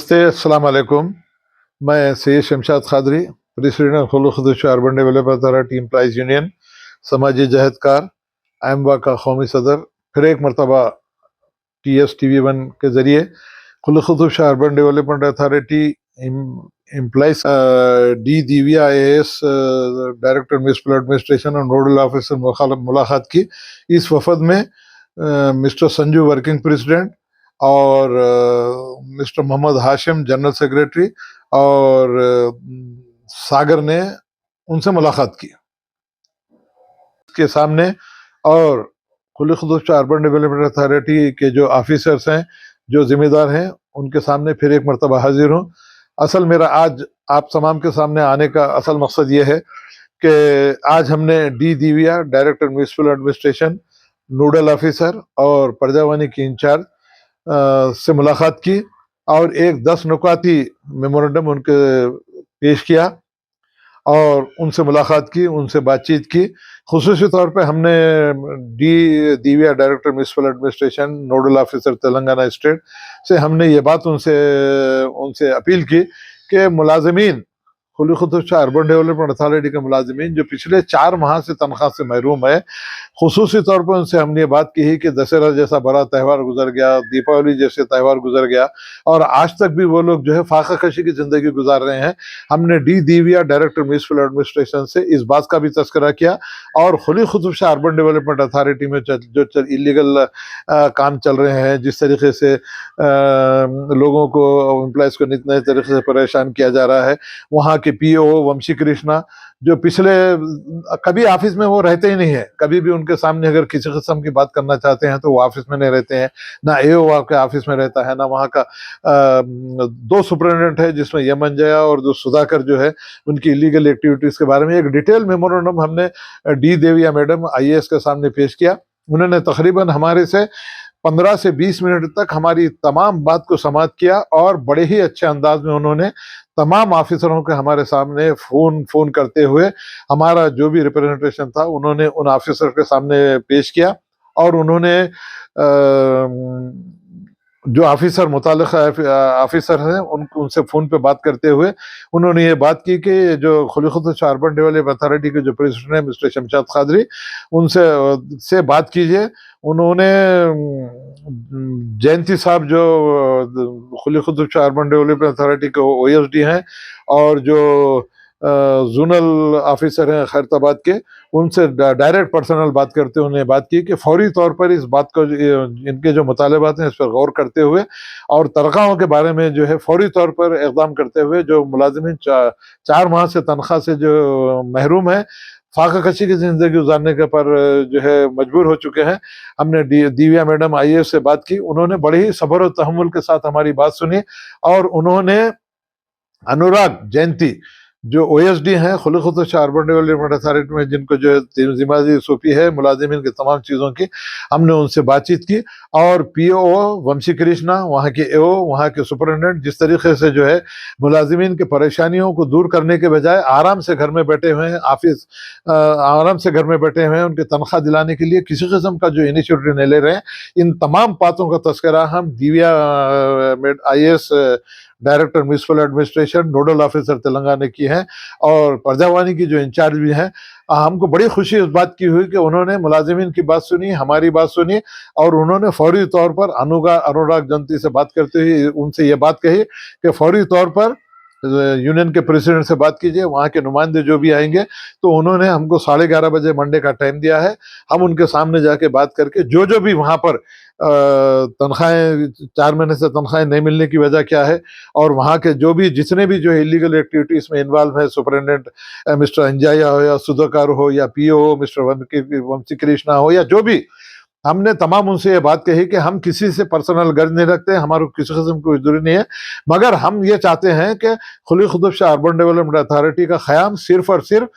नमस्ते, अस्सलाम वालेकुम। मैं सैयद शमशाद क़ादरी, प्रेसिडेंट खुलूख़ुदूस urban developer authority employees union, समाजी जहदकार, अमवा का कौमी सदर, फिर एक मरतबा TS TV1 के ज़रिए खुलूख़ुदूस urban development authority employees D Divya AS director municipal administration और नोडल ऑफिसर मुलाकात की। इस वफद में मिस्टर संजू वर्किंग प्रेसिडेंट और mister Mohammed Hashim general secretary और सागर ने उनसे मुलाकात की के सामने, और खुलूख़ुदूस अर्बन डेवलपमेंट अथॉरिटी के जो ऑफिसर्स हैं, जो जिम्मेदार हैं, उनके सामने फिर एक मरतबा हाजिर हूँ। असल मेरा आज आप तमाम के सामने आने का असल मकसद ये है कि आज हमने D Divya director municipal administration, nodal officer और प्रजावानी की इंचार्ज से मुलाकात की और एक 10 नुकाती मेमोरेंडम उनके पेश किया और उनसे मुलाकात की, उनसे बातचीत की। खुसूसी तौर पे हमने D Divya director municipal administration, nodal officer Telangana state से हमने ये बात उनसे उनसे अपील की कि मुलाजिमीन, खुलूख़ुदूस अर्बन डेवलपमेंट अथॉरिटी के मुलाजिमीन जो पिछले 4 माह से तनख्वाह से महरूम है, खुसूसी तौर पर उनसे हमने ये बात की है कि दशहरा जैसा बड़ा त्यौहार गुजर गया, दीपावली जैसे त्यौहार गुजर गया और आज तक भी वो लोग जो है फाका कशी की ज़िंदगी गुजार रहे हैं। हमने D Divya director municipal administration से इस बात का भी तज़किरा किया और खुलूख़ुदूस अर्बन डेवलपमेंट अथॉरिटी में जो इलीगल काम चल रहे हैं, जिस तरीके से लोगों को, एम्प्लॉइज़ को नित नए तरीके से परेशान किया जा रहा है। वहाँ के PO वंशी कृष्णा, जो पिछले कभी ऑफिस में वो रहते ही नहीं है, कभी भी उनके सामने अगर किसी किस्म की बात करना चाहते हैं तो वो ऑफिस में नहीं रहते हैं, ना AO आपके ऑफिस में रहता है, ना वहाँ का 2 सुपरिटेंडेंट है, जिसमें यमन जया और जो सुधाकर जो है, उनकी इलीगल एक्टिविटीज के बारे में एक डिटेल मेमोरेंडम हमने डी देविया मैडम IAS के सामने पेश किया। उन्होंने तकरीबन हमारे से 15 से 20 मिनट तक हमारी तमाम बात को समाअत किया और बड़े ही अच्छे अंदाज में उन्होंने तमाम ऑफिसरों के हमारे सामने फोन करते हुए हमारा जो भी रिप्रेजेंटेशन था उन्होंने उन ऑफिसर के सामने पेश किया और उन्होंने जो ऑफिसर मुताल्लिक़ ऑफिसर हैं उनसे फ़ोन पे बात करते हुए उन्होंने ये बात की कि जो खुलूख़ुदूस अर्बन डेवलपमेंट अथॉरिटी के जो प्रेसिडेंट हैं मिस्टर शमशाद क़ादरी, उनसे बात कीजिए। उन्होंने जयंती साहब जो खुलूख़ुदूस अर्बन डेवलपमेंट अथॉरिटी के OSD हैं और जो जोनल ऑफिसर हैं खैरताबाद के, उनसे डायरेक्ट पर्सनल बात करते हुए उन्हें बात की कि फौरी तौर पर इस बात को, इनके जो मुतालबात हैं इस पर गौर करते हुए और तनख्वाहों के बारे में जो है फौरी तौर पर इक़दाम करते हुए, जो मुलाजिमीन 4 माह से तनख्वाह से जो महरूम है, फाका कशी की ज़िंदगी गुजारने के पर जो है मजबूर हो चुके हैं। हमने दिव्या मैडम IAS से बात की, उन्होंने बड़े ही सब्र और तहम्मुल के साथ हमारी बात सुनी और उन्होंने अनुराग जयंती जो OSD हैं खुलूख़ुदूस अर्बन डेवलपमेंट अथॉरिटी में, जिनको जो है जिम्मेदारी सौंपी है मुलाजिमीन की तमाम चीज़ों की, हमने उनसे बातचीत की और PO वंशी कृष्णा, वहाँ के AO, वहाँ के सुपरिटेंडेंट जिस तरीके से जो है मुलाजिमीन की परेशानियों को दूर करने के बजाय आराम से घर में बैठे हुए हैं, आराम से घर में बैठे हुए हैं, उनकी तनख्वाह दिलाने के लिए किसी किस्म का जो इनिशिएटिव नहीं ले रहे हैं, इन तमाम बातों का तज़किरा हम Divya IAS director municipal administration, nodal officer Telangana की हैं और प्रजावानी की जो इंचार्ज भी हैं। हमको बड़ी खुशी इस बात की हुई कि उन्होंने मुलाजिमीन की बात सुनी, हमारी बात सुनी और उन्होंने फौरी तौर पर अनुराग जयंती से बात करते हुए उनसे ये बात कही कि फौरी तौर पर यूनियन के प्रेसिडेंट से बात कीजिए, वहाँ के नुमाइंदे जो भी आएंगे। तो उन्होंने हमको 11:30 बजे मंडे का टाइम दिया है। हम उनके सामने जाके बात करके जो भी वहाँ पर तनख्वाहें 4 महीने से तनख्वाहें नहीं मिलने की वजह क्या है और वहाँ के जो भी जितने भी जो इलीगल एक्टिविटीज़ में इन्वॉल्व है, सुपरिटेंडेंट मिस्टर अंजाया हो या सुधाकर हो या PO हो मिस्टर वंशी कृष्णा हो या जो भी, हमने तमाम उनसे ये बात कही कि हम किसी से पर्सनल गर्ज नहीं रखते, हमारे किसी किस्म की कोई नहीं है, मगर हम ये चाहते हैं कि खुलूख़ुदूस अर्बन डेवलपमेंट अथॉरिटी का क़याम सिर्फ और सिर्फ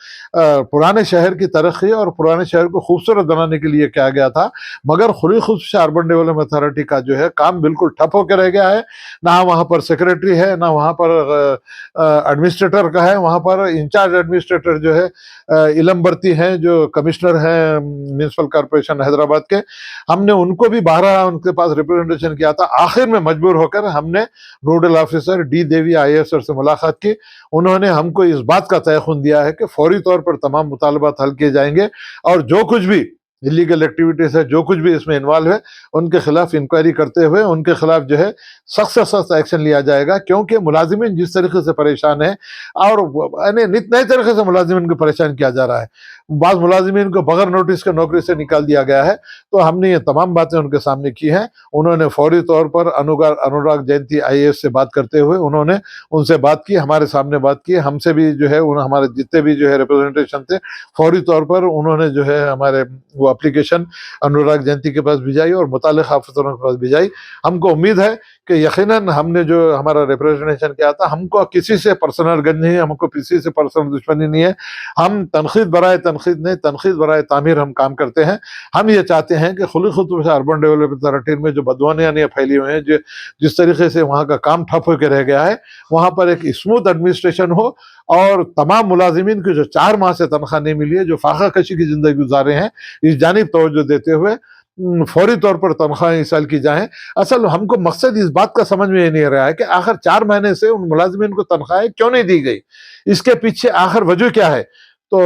पुराने शहर की तरक्की और पुराने शहर को खूबसूरत बनाने के लिए किया गया था, मगर खुलूख़ुदूस अर्बन डेवलपमेंट अथॉरिटी का जो है काम बिल्कुल ठप होकर रह गया है। ना वहाँ पर सेक्रेटरी है, ना वहाँ पर एडमिनिस्ट्रेटर का है, वहाँ पर इंचार्ज एडमिनिस्ट्रेटर जो है इलम बर्ती हैं, जो कमिश्नर हैं म्यूनसिपल कॉरपोरेशन हैदराबाद के, हमने उनको भी 12 उनके पास रिप्रेजेंटेशन किया था। आखिर में मजबूर होकर हमने नोडल ऑफिसर डी देवी IAS सर से मुलाकात की। उन्होंने हमको इस बात का तयखुन दिया है कि फौरी तौर पर तमाम मुतालबात हल किए जाएंगे और जो कुछ भी इलीगल एक्टिविटीज है, जो कुछ भी इसमें इन्वॉल्व है, उनके खिलाफ इंक्वायरी करते हुए उनके खिलाफ जो है सख्त से सख्त एक्शन लिया जाएगा। क्योंकि मुलाजिमीन जिस तरीके से परेशान है और नित नए तरीके से मुलाजिमीन को परेशान किया जा रहा है, बाज़ मुलाजिमीन को बगैर नोटिस के नौकरी से निकाल दिया गया है। तो हमने ये तमाम बातें उनके सामने की हैं। उन्होंने फौरी तौर पर अनुराग जयंती IAS से बात करते हुए उन्होंने उनसे बात की, हमारे सामने बात की, हमसे भी जो है हमारे जितने भी जो है रिप्रेजेंटेशन थे फौरी तौर पर उन्होंने जो है हमारे वो एप्लीकेशन अनुराग जयंती के पास भिजाई और मुताल्लिक़ अफसरों के पास भिजाई। हमको उम्मीद है कि यकीनन हमने जो हमारा रिप्रेजेंटेशन किया था, हमको किसी से पर्सनल गन नहीं है, हमको किसी से पर्सनल दुश्मनी नहीं है। हम तनकीद बराए तनकीद नहीं, तनकीद बराए तामीर हम काम करते हैं। हम ये चाहते हैं कि खुली खुद से अर्बन डेवलपमेंट अथॉरिटी में जो बदवानियाँ फैली हुई हैं, जो जिस तरीके से वहाँ का काम ठप होकर रह गया है, वहाँ पर एक स्मूथ एडमिनिस्ट्रेशन हो और तमाम मुलाजिमीन को जो 4 माह से तनख्वाह नहीं मिली है, जो फाका कशी की जिंदगी गुजारे हैं, इस जानिब तवज्जो देते हुए फौरी तौर पर तनख्वाहें इस साल की जाएं। असल हमको मकसद इस बात का समझ में ये नहीं रहा है कि आखिर 4 महीने से उन मुलाजिमीन को तनख्वाहें क्यों नहीं दी गई, इसके पीछे आखिर वजह क्या है। तो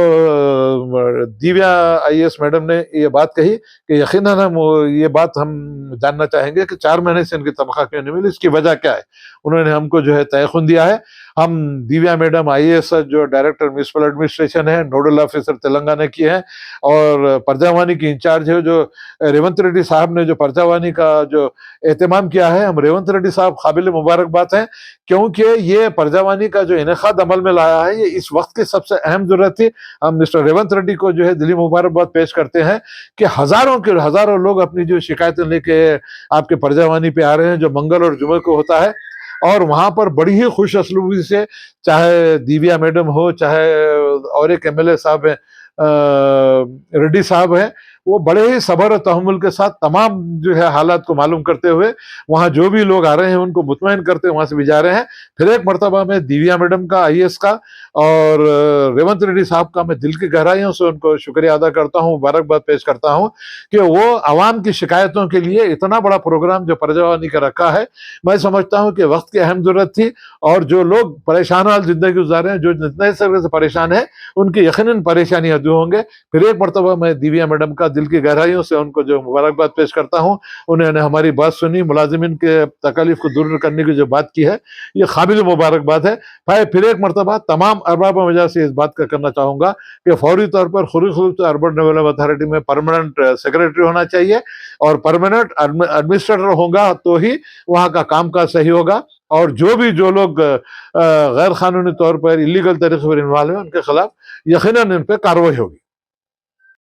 दिव्या IAS मैडम ने ये बात कही कि यकीनन हम ये बात हम जानना चाहेंगे कि 4 महीने से इनकी तनख्वाह क्यों नहीं मिली, इसकी वजह क्या है। उन्होंने हमको जो है तयखुन दिया है। हम दिव्या मैडम IAS जो डायरेक्टर म्यूनिसिपल एडमिनिस्ट्रेशन है, नोडल ऑफिसर तेलंगाना की है और परजावानी की इंचार्ज है, जो रेवंत रेड्डी साहब ने जो परजावानी का जो एहतमाम किया है, हम रेवंत रेड्डी साहब काबिल मुबारकबाद हैं। क्योंकि ये परजावानी का जो इनेकाद अमल में लाया है, ये इस वक्त की सबसे अहम जरूरत थी। हम मिस्टर रेवंत रेड्डी को जो है दिली मुबारकबाद पेश करते हैं कि हजारों लोग अपनी जो शिकायतें लेके आपके परजावानी पे आ रहे हैं, जो मंगल और जुमे को होता है, और वहां पर बड़ी ही खुश असलूबी से, चाहे दिव्या मैडम हो, चाहे और एक MLA साहब है रेड्डी साहब है, वो बड़े ही सब्र और तहम्मुल के साथ तमाम जो है हालात को मालूम करते हुए वहाँ जो भी लोग आ रहे हैं उनको मुतमईन करते वहाँ से भी जा रहे हैं। फिर एक मरतबा में दिव्या मैडम का IAS का और रेवंत रेड्डी साहब का मैं दिल की गहराइयों से उनको शुक्रिया अदा करता हूँ, मुबारकबाद पेश करता हूँ कि वो आवाम की शिकायतों के लिए इतना बड़ा प्रोग्राम जो परजावानी का रखा है। मैं समझता हूँ कि वक्त की अहम जरूरत थी और जो लोग परेशान हाल जिंदगी गुजार रहे हैं, जो जितने से परेशान है, उनकी यकीनन परेशानियां दूर होंगे। फिर एक मरतबा मैं दिव्या मैडम का दिल की गहराइयों से उनको जो मुबारकबाद पेश करता हूँ। उन्होंने हमारी बात सुनी, मुलाजिमिन के तकलीफ को दूर करने की जो बात की है, ये काबिल मुबारकबाद है। भाई फिर एक मरतबा तमाम अरबाब वजह से इस बात का करना चाहूँगा कि फौरी तौर पर खुद अर्बन डेवलपमेंट अथॉरिटी में परमानेंट सेक्रेटरी होना चाहिए और परमानेंट एडमिनिस्ट्रेटर होगा तो ही वहाँ का कामकाज सही होगा। और जो लोग गैर कानूनी तौर पर इलीगल तरीके पर इन्वॉल्व है, उनके खिलाफ यकीनन इन पर कार्रवाई होगी।